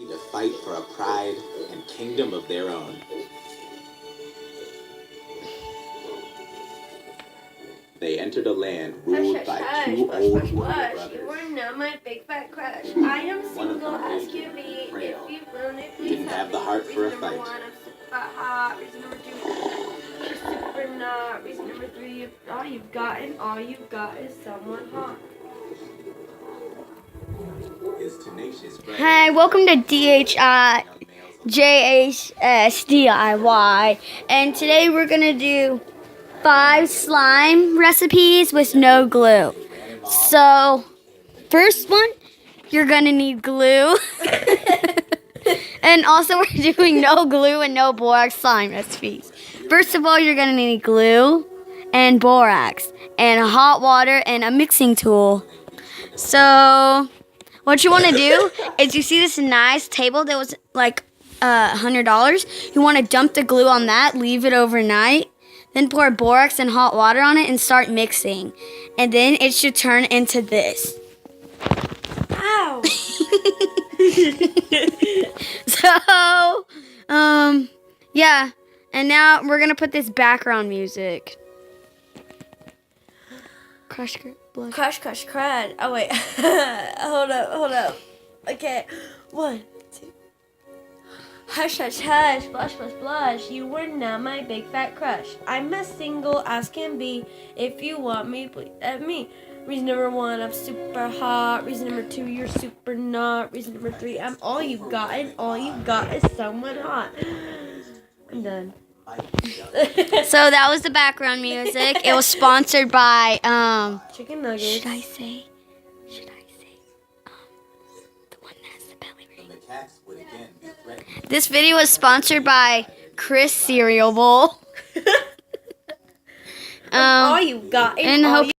to fight for a pride and kingdom of their own. They entered a land ruled by two old warrior brothers. You are now my big fat crush. I am single as can be. If you want it, please didn't have the heart for a fight. Reason number 1, I'm super hot. Reason number 2, you're super not. Reason number 3, all you've got and all you've got is someone hot. Hi, welcome to DHIJHSDIY, and today we're gonna do 5 slime recipes with no glue. So, first one, you're gonna need glue, and also we're doing no glue and no borax slime recipes. First of all, you're gonna need glue and borax and hot water and a mixing tool. So, what you want to do is you see this nice table that was like $100. You want to dump the glue on that, leave it overnight, then pour borax and hot water on it and start mixing. And then it should turn into this. Ow! So, yeah. And now we're going to put this background music. Crush, blush. Crush, crush, crud. Oh, wait. Hold up. Okay. 1, 2. Hush, hush, hush. Blush, blush, blush. You were now my big fat crush. I'm as single as can be. If you want me, please let me. Reason number 1, I'm super hot. Reason number 2, you're super not. Reason number 3, I'm all you've got, and all you've got is someone hot. I'm done. So that was the background music. It was sponsored by Chicken nuggets. Should I say the one that has the belly ring? This video was sponsored by Chris Cereal Bowl. All you've got, and hope